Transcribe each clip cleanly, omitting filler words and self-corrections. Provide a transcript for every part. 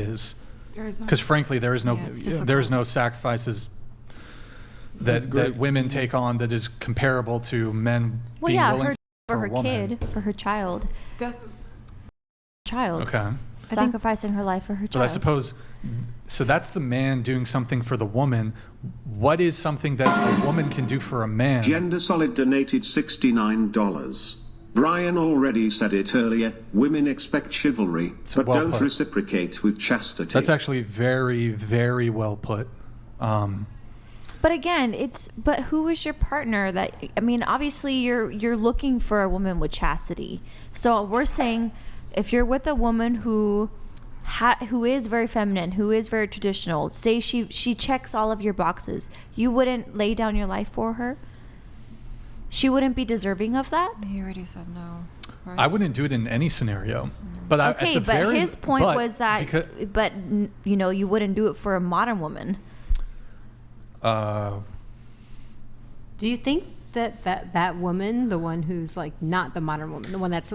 is. There is not. Because frankly, there is no sacrifices that women take on that is comparable to men being willing to for for her a woman. kid, for her child. Death is Okay. Sacrificing her life for her But child. I suppose, so that's the man doing something for the woman. What is something that a woman can do for a man? Gender Solid donated $69. Brian already said it earlier. Women expect chivalry, but well don't put. reciprocate with chastity. That's actually very, very well put. But again, but who is your partner? Obviously you're looking for a woman with chastity. So we're saying if you're with a woman who is very feminine, who is very traditional, say she checks all of your boxes, you wouldn't lay down your life for her? She wouldn't be deserving of that? He already said no. Right? I wouldn't do it in any scenario. But his point was that, you wouldn't do it for a modern woman. Do you think that woman, the one who's like not the modern woman, the one that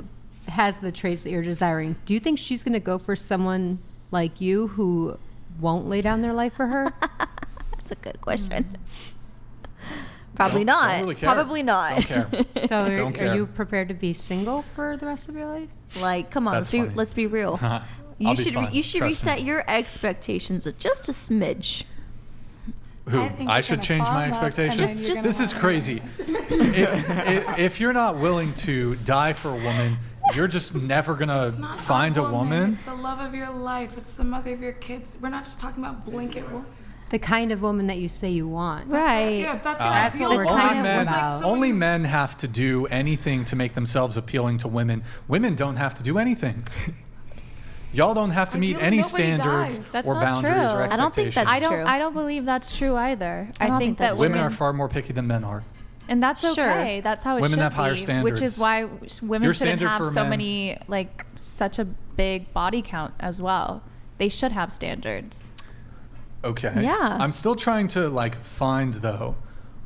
has the traits that you're desiring, do you think she's going to go for someone like you who won't lay down their life for her? That's a good question. Probably not. Don't really care. Probably not. Don't care. So are you care. prepared to be single for the rest of your life? Like, come on, let's be real. You should reset your expectations just a smidge. Who? I should change my expectations? This is crazy. if you're not willing to die for a woman, you're just never going to find a woman. It's the love of your life. It's the mother of your kids. We're not just talking about blanket woman. The kind of woman that you say you want. Right. Yeah, if that's your That's ideal what we're woman, talking it's like about. someone Only you- men have to do anything to make themselves appealing to women. Women don't have to do anything. Y'all don't have to meet Ideally, any nobody standards dies. That's or not boundaries true. or expectations. I don't think that's true. I don't believe that's true either. I don't I think think that that's Women are far more picky than men are. and that's okay. Sure. That's how it Women should have higher be. standards. Which is why women Your shouldn't standard have for so men- many, such a big body count as well. They should have standards. Okay. Yeah. I'm still trying to find though.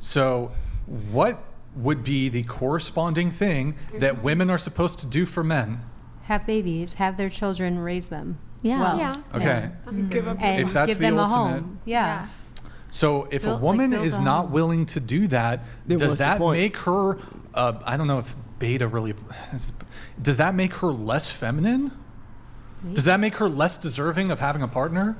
So what would be the corresponding thing that women are supposed to do for men? Have babies, have their children, raise them. Yeah. Well, Yeah. Okay. Give up. And If that's give the them ultimate- a home. Yeah. So if a Build- woman build is a not home. willing to do that, Then does what's the that point? make her, I don't know if beta really, does that make her less feminine? Does that make her less deserving of having a partner?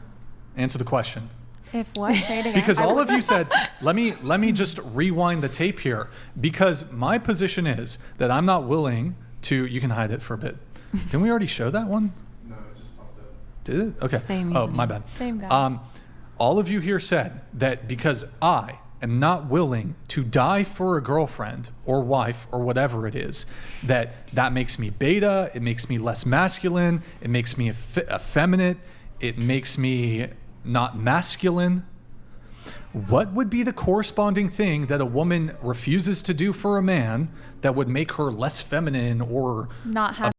Answer the question. If what? Say it again. Because all of you said, let me just rewind the tape here. Because my position is that I'm not willing to, you can hide it for a bit. Didn't we already show that one? No, it just popped up. Did it? Okay. Same Oh, username. my bad. Same guy. All of you here said that because I am not willing to die for a girlfriend or wife or whatever it is, that makes me beta, it makes me less masculine, it makes me effeminate, it makes me not masculine. What would be the corresponding thing that a woman refuses to do for a man that would make her less feminine or Not have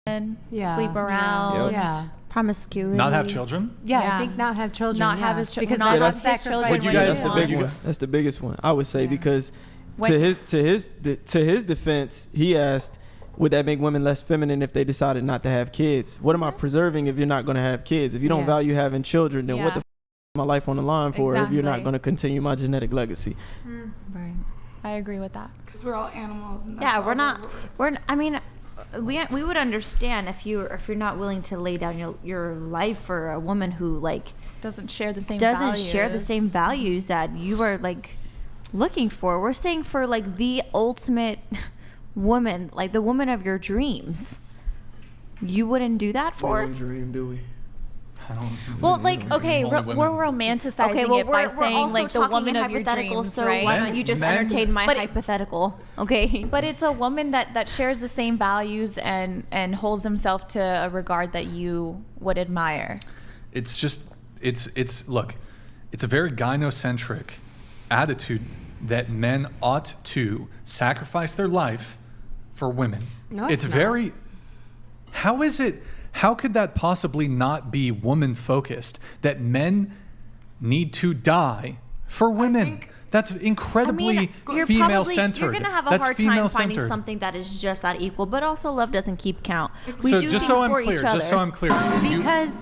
men, Yeah. sleep around. Yeah. Promiscuity. not have children? Yeah, Yeah. I think not have children. Not yeah. have his children. because Not that's have his sacrifice. children Would you when guys- he That's the big one. wants. That's the biggest one, I would say, Yeah. because When- to his defense, he asked, would that make women less feminine if they decided not to have kids? What am I preserving if you're not going to have kids? If you don't Yeah. value having children, then what Yeah. the my life on the line for if you're not Exactly. going to continue my genetic legacy? Right. I agree with that. Because we're all animals. And that's Yeah, all we're not. worth. We would understand if you're not willing to lay down your life for a woman who Doesn't share the same doesn't share the values. same values that you are looking for. We're saying for the ultimate woman, the woman of your dreams. You wouldn't do that We for. don't dream, do we? I don't. Well, okay, Only women. we're romanticizing Okay, well it by we're saying also the talking woman in of your hypotheticals. dreams, So right? why don't you just Men- entertain my But it- hypothetical? Okay. But it's a woman that shares the same values and holds themselves to a regard that you would admire. It's just look, it's a very gynocentric attitude that men ought to sacrifice their life for women. No, it's not. very. How is it? How could that possibly not be woman focused? That men need to die for women. think- That's incredibly you're female probably, centered. You're gonna have a That's hard time female finding centered. something that is just that equal. But also, love doesn't keep count. We So do just things so I'm for clear, each other. just so I'm clear, you, Because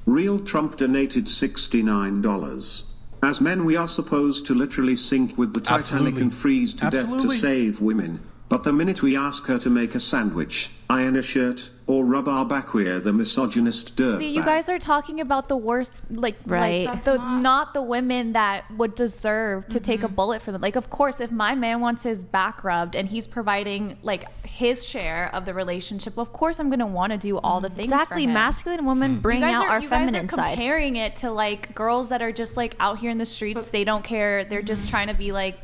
Real Trump donated $69. As men, we are supposed to literally sink with the Titanic Absolutely. and freeze to death Absolutely. to save women. But the minute we ask her to make a sandwich, iron a shirt, or rub our back, we're the misogynist dirtbag. See, you guys are talking about the worst, Right. like That's not the women that would deserve to take a bullet for them. Like, of course, if my man wants his back rubbed and he's providing like his share of the relationship, of course I'm gonna want to do all the things. Exactly. for him. Masculine women bring out our you guys feminine are side. comparing it to like girls that are just like out here in the streets. They don't care. They're just trying to be like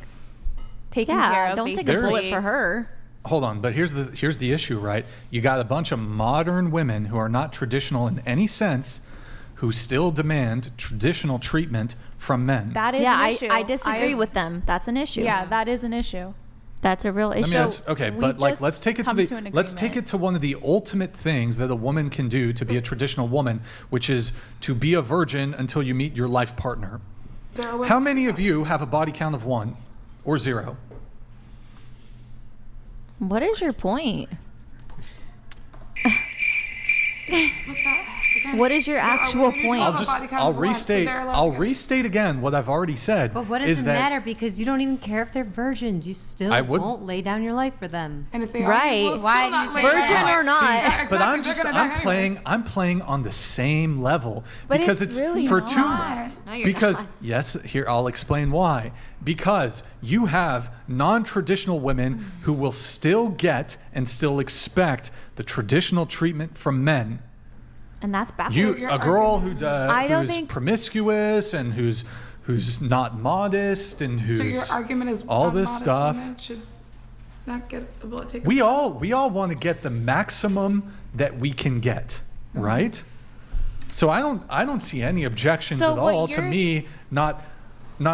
taken care Yeah, of. don't take a basically. bullet for her. Hold on, but here's the issue, right? You got a bunch of modern women who are not traditional in any sense, who still demand traditional treatment from men. That is Yeah, an issue. I disagree with them. That's an issue. Yeah, that is an issue. That's a real Let me issue. ask, okay, we but like just let's take it to come the to an let's take agreement. it to one of the ultimate things that a woman can do to be a traditional woman, which is to be a virgin until you meet your life partner. There are women- How many of you have a body count of 1 or 0? What is your point? What is your actual point? I'll restate again what I've already said. But what is does it that matter? Because you don't even care if they're virgins. You still I would- won't lay down your life for them. And if they Right. are, we'll Why still do not you lay say down. Virgin that? or not. Yeah, But I'm exactly. just They're gonna die anyway. I'm playing on the same level But because it's it's really for not. two No, you're because not. yes, here I'll explain why. Because you have non-traditional women who will still get and still expect the traditional treatment from men. And that's backwards. You a girl who I don't who's think- promiscuous and who's not modest and who's So your argument is all this modest stuff. women should not get a bullet taken. We all want to get the maximum that we can get, right? So I don't see any objections So at what all to you're me not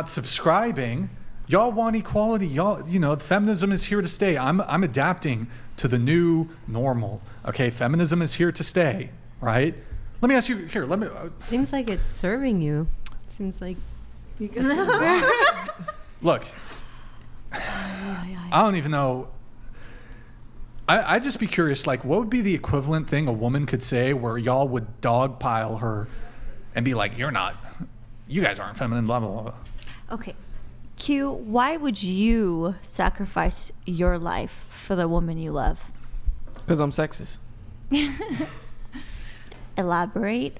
subscribing. Y'all want equality. Y'all, feminism is here to stay. I'm adapting to the new normal. Okay, feminism is here to stay, right? Let me ask you here. Seems like it's serving you. Seems like You get to- Look. I don't even know. I'd just be curious, like, what would be the equivalent thing a woman could say where y'all would dogpile her and be like, you guys aren't feminine, blah, blah, blah. Okay. Q, why would you sacrifice your life for the woman you love? Because I'm sexist. Elaborate.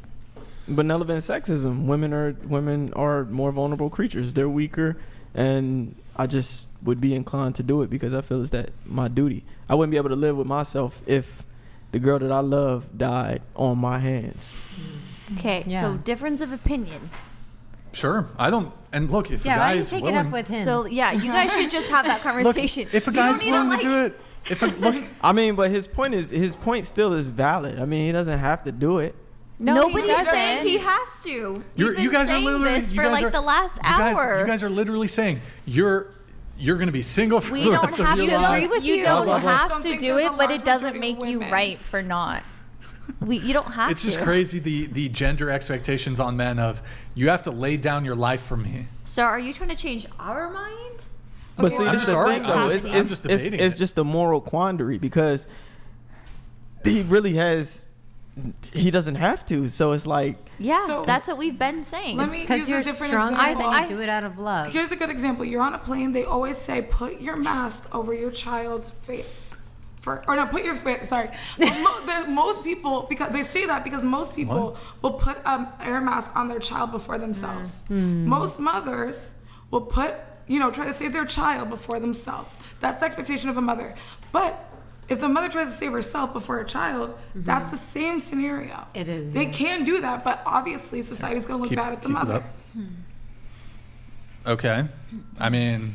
Benevolent sexism. Women are more vulnerable creatures. They're weaker, and I just would be inclined to do it because I feel it's that my duty. I wouldn't be able to live with myself if the girl that I love died on my hands. Okay, Yeah. so difference of opinion. Sure. I don't. And look, if a why guy don't you is take willing, it up with him? So yeah, you guys should just have that look, conversation. if a You guy's don't need willing to do it, look, I mean, but his point still is valid. I mean, he doesn't have to do it. No, Nobody's he doesn't. saying he has to. you You've been guys are saying literally this you for guys like are- the last you guys- hour. You guys are literally saying you're going to be single for We the don't rest have of to your life. agree with You you. don't Blah, blah, blah. have Don't to think do there's it, a but large it doesn't majority of make you women. right for not. You don't have It's to. just crazy the gender expectations on men of you have to lay down your life for me. So are you trying to change our mind? But Okay, see, I'm this is just the arguing- thing, I'm though. just- It's- I'm just debating it's it. just a moral quandary because he doesn't have to. So it's like, Yeah, So- that's what we've been saying. Let me because use you're a different strong example. and you do it out of love. Here's a good example. You're on a plane. They always say, put your mask over your child's face. Put your face, sorry. Most people, because they say that because most people will put an air mask on their child before themselves. Most mothers will try to save their child before themselves. That's the expectation of a mother. But if the mother tries to save herself before her child, that's the same scenario. It is, They yeah. can do that, but obviously society's going to look bad at the Keep it mother. up. Okay. I mean,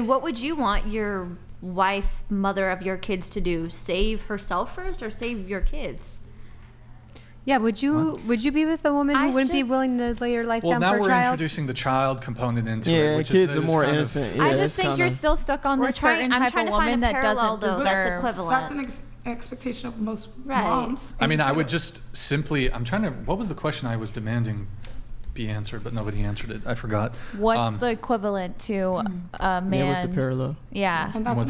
what would you want your wife, mother of your kids to do? Save herself first or save your kids? Yeah, would you be with a woman who I wouldn't be just- willing to lay your life well, down now for a we're child? introducing the child component into it, yeah, which kids is are more kind of- innocent. Yeah, I it's just think kinda- you're still stuck on We're this trying- certain I'm type trying of to find woman a that parallel, doesn't though, that's deserve. equivalent. That's an expectation of most Right. moms. I mean, I would So- just simply. I'm trying to. What was the question I was demanding be answered, but nobody answered it. I forgot. What's the equivalent to a man? Yeah, what's the parallel? Yeah. And that's What's an the